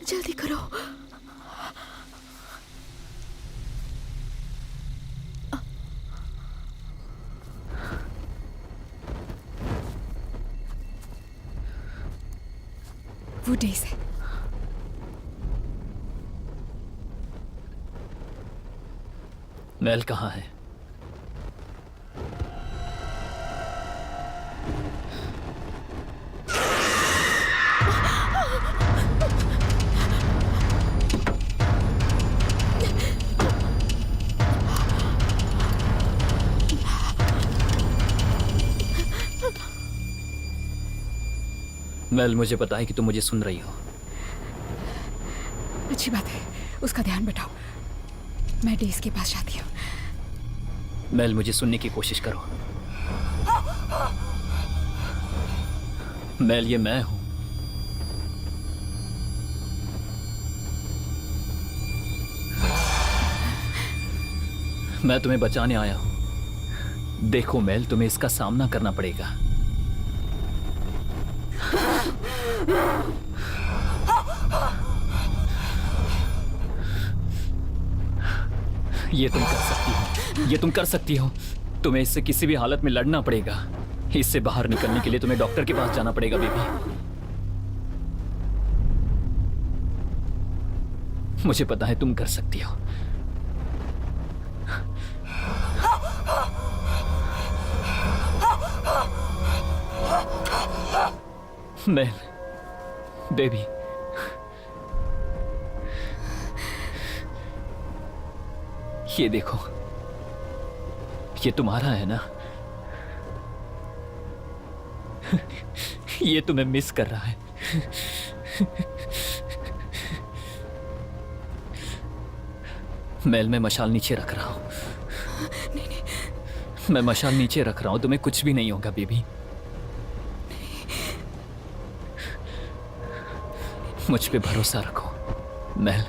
जल्दी करो। वो डेस है। मेल कहाँ है? मेल, मुझे पता है कि तुम मुझे सुन रही हो। अच्छी बात है, उसका ध्यान बटाओ। मैं डेस के पास जाती हूँ। मेल, मुझे सुनने की कोशिश करो। मेल, ये मैं हूं। मैं तुम्हें बचाने आया हूं। देखो मेल, तुम्हें इसका सामना करना पड़ेगा। ये तुम कर सकती हो, ये तुम कर सकती हो। तुम्हें इससे किसी भी हालत में लड़ना पड़ेगा। इससे बाहर निकलने के लिए तुम्हें डॉक्टर के पास जाना पड़ेगा बेबी। मुझे पता है तुम कर सकती हो। मेल, बेबी, ये देखो, ये तुम्हारा है ना? ये तुम्हें मिस कर रहा है। मेल, मैं मशाल नीचे रख रहा हूं। मैं मशाल नीचे रख रहा हूं, तुम्हें कुछ भी नहीं होगा बेबी। मुझ पे भरोसा रखो मेल।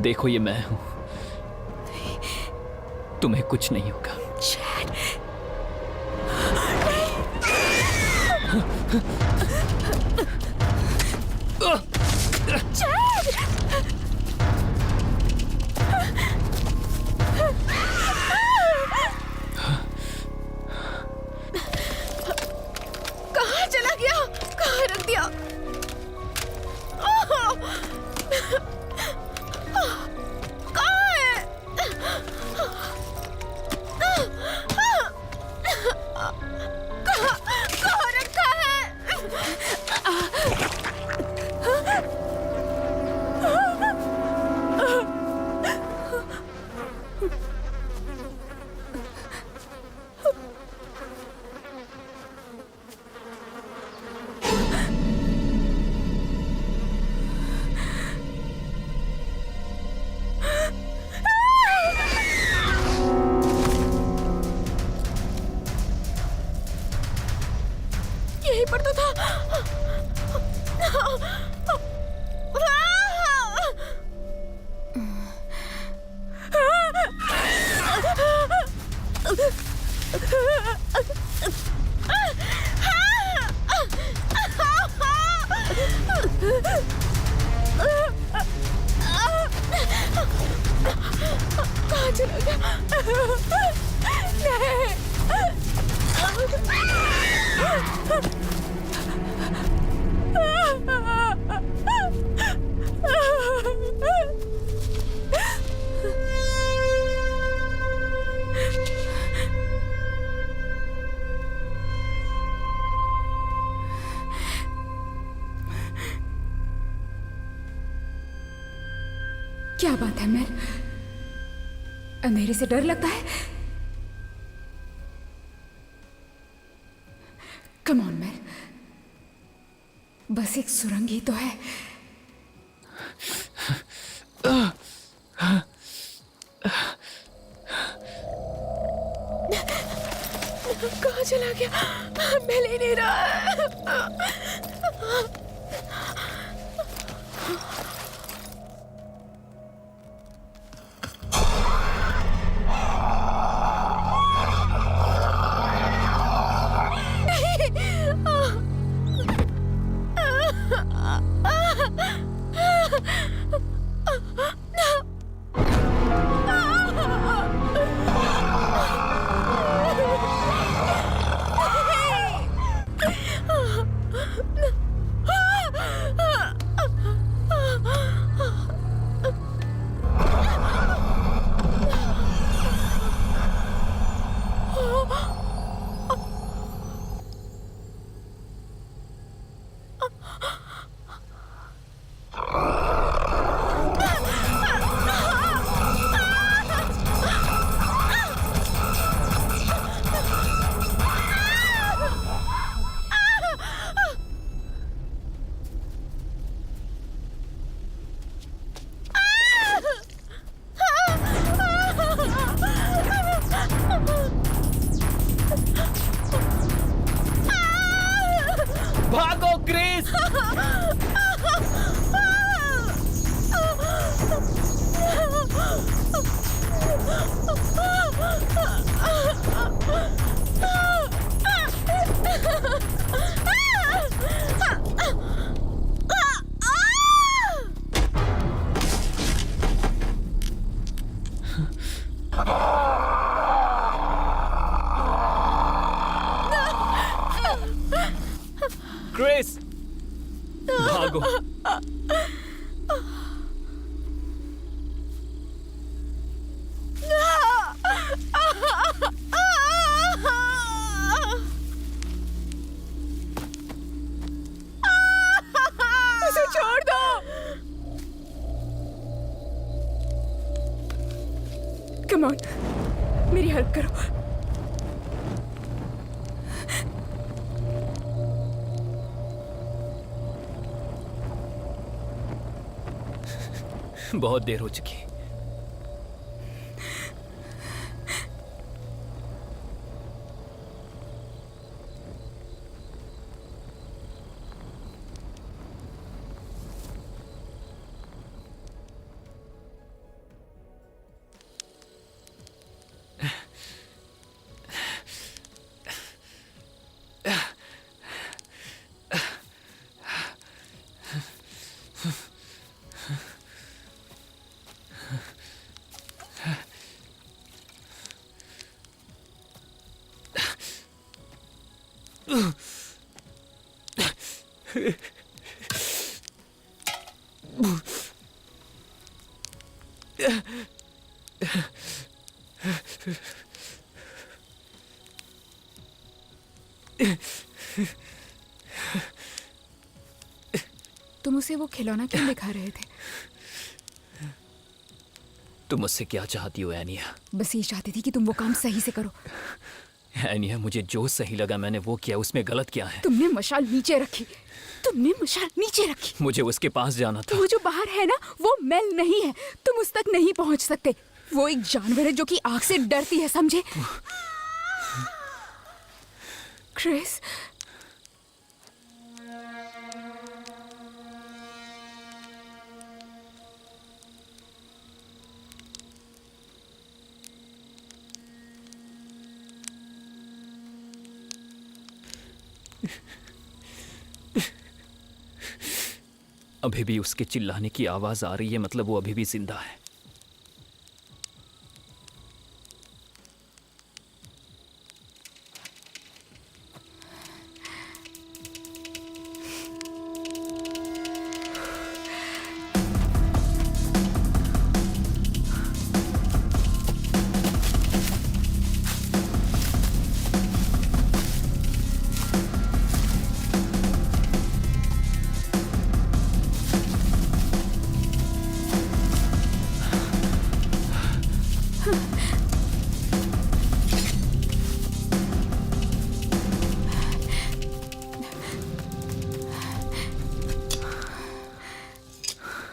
देखो, ये मैं हूं, तुम्हें कुछ नहीं होगा। कहाँ चला गया? कहाँ रख दिया? कहाँ है? कहाँ रखा है? यहीं पर तो था। कहाँ चला गया? क्या बात है मेल? अंधेरे से डर लगता है? कम ऑन मेल, बस एक सुरंग ही तो है। कहाँ चला गया? मिल ही नहीं रहा है। भागो। उसे छोड़ दो। कम ऑन, मेरी हेल्प करो। बहुत देर हो चुकी। तुम उसे वो खिलौना क्यों दिखा रहे थे? तुम मुझसे क्या चाहती हो एनिया? बस ये चाहती थी कि तुम वो काम सही से करो। एनिया, मुझे जो सही लगा मैंने वो किया, उसमें गलत क्या है? तुमने मशाल नीचे रखी। तुमने मशाल नीचे रखी। मुझे उसके पास जाना था। वो जो बाहर है ना, वो मेल नहीं है। तुम उस तक नहीं पहुंच सकते। वो एक जानवर है जो कि आग से डरती है, समझे? क्रिस, अभी भी उसके चिल्लाने की आवाज आ रही है, मतलब वो अभी भी जिंदा है।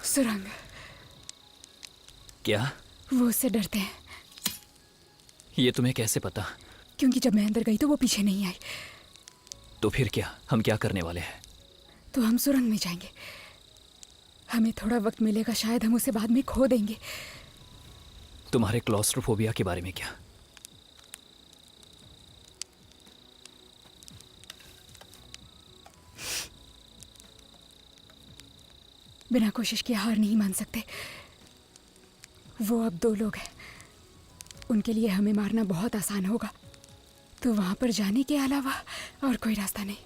सुरंग। क्या? वो उससे डरते हैं। ये तुम्हें कैसे पता? क्योंकि जब मैं अंदर गई तो वो पीछे नहीं आई। तो फिर क्या? हम क्या करने वाले हैं? तो हम सुरंग में जाएंगे। हमें थोड़ा वक्त मिलेगा, शायद हम उसे बाद में खो देंगे। तुम्हारे क्लॉस्ट्रोफोबिया के बारे में क्या? बिना कोशिश किए हार नहीं मान सकते। वो अब 2 लोग हैं। उनके लिए हमें मारना बहुत आसान होगा। तो वहां पर जाने के अलावा और कोई रास्ता नहीं।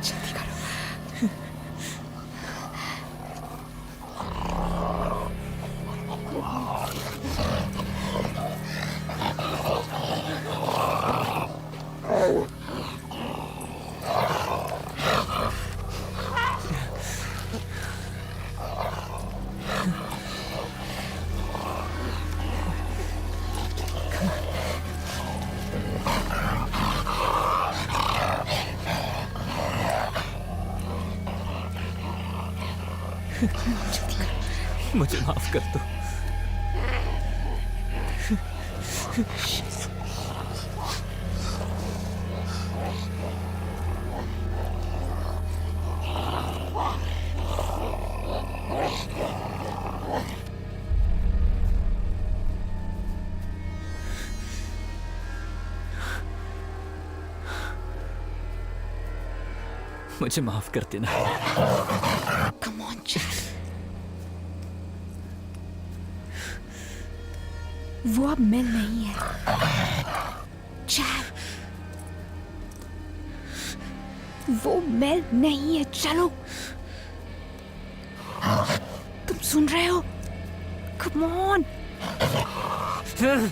जल्दी करो। मुझे माफ कर दो। मुझे माफ कर देना। Come on, Chad. वो अब मिल नहीं है। चैड, वो मेल नहीं है। चलो, तुम सुन रहे हो? Come on. चैड,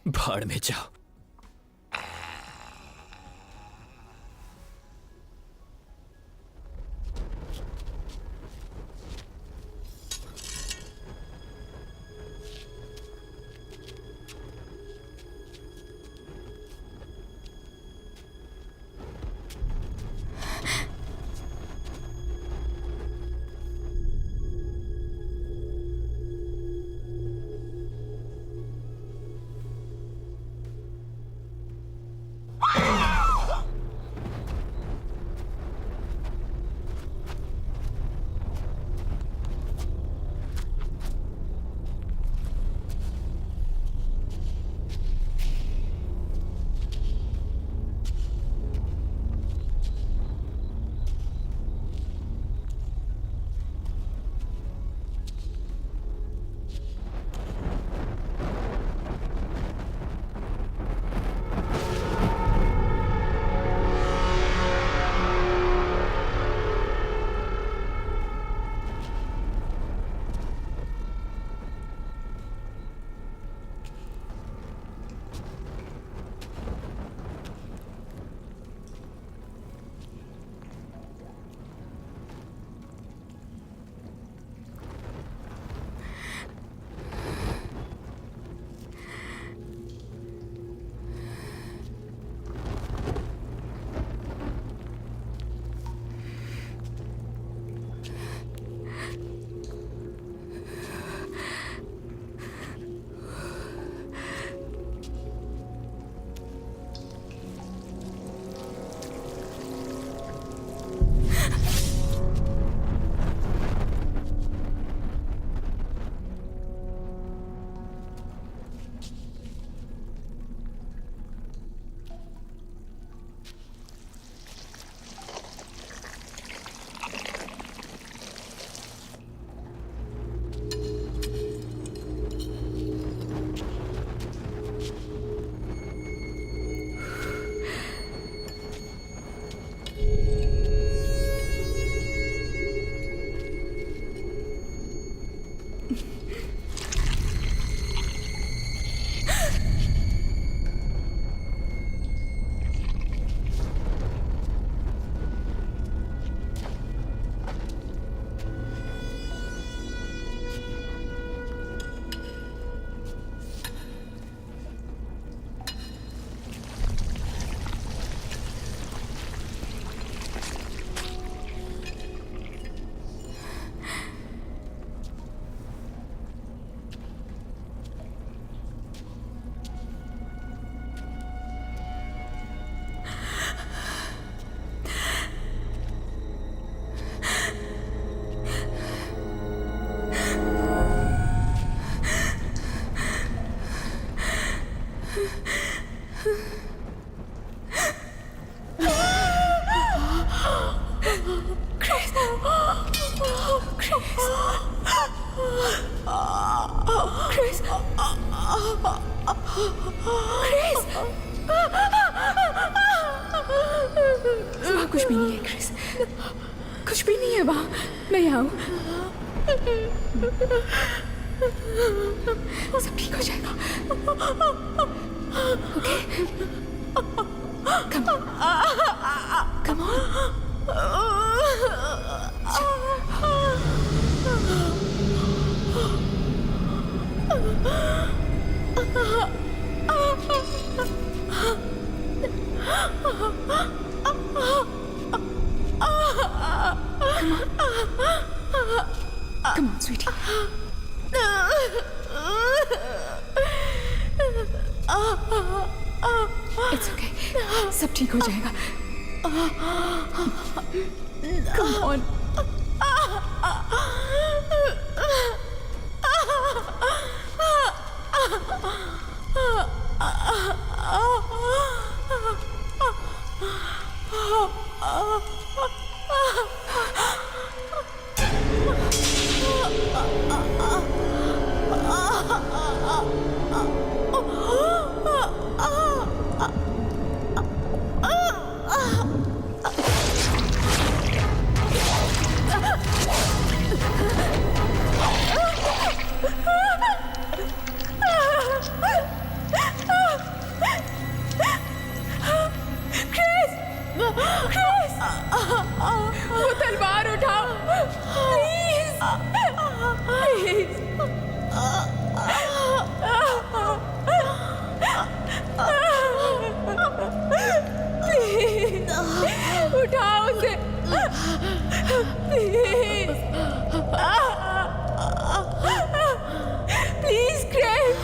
भाड़ में जाओ। वहाँ कुछ भी नहीं है क्रिस, कुछ भी नहीं है वहाँ। मैं यहाँ हूँ, सब ठीक हो जाएगा। Okay, come on. Come on, sweetie. It's okay. सब ठीक हो जाएगा. Come on. वो तलवार उठाओ, प्लीज, प्लीज। प्लीज उठाओ उसे, please, please Craig.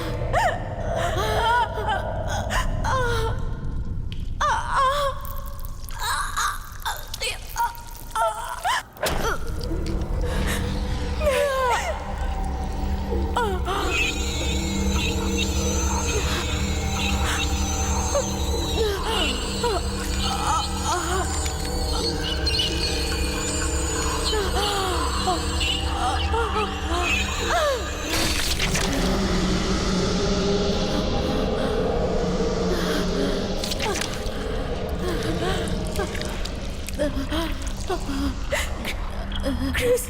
Chris,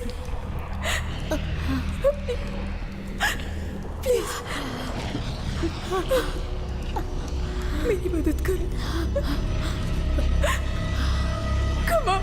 please मेरी मदद करो। Come on.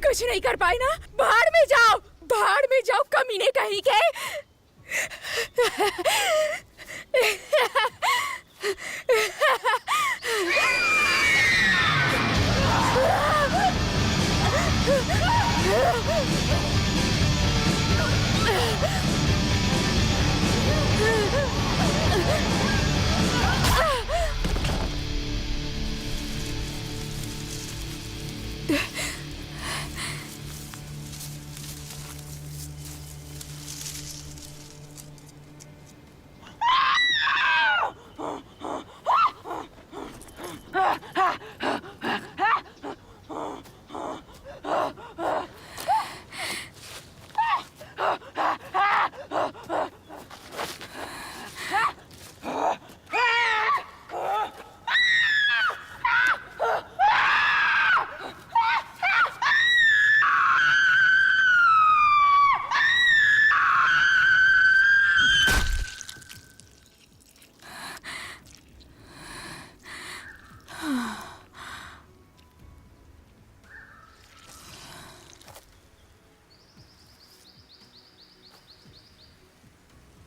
कुछ नहीं कर पाए ना, बाहर में जाओ, बाहर में जाओ, कमीने कहीं के।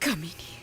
कमीनी।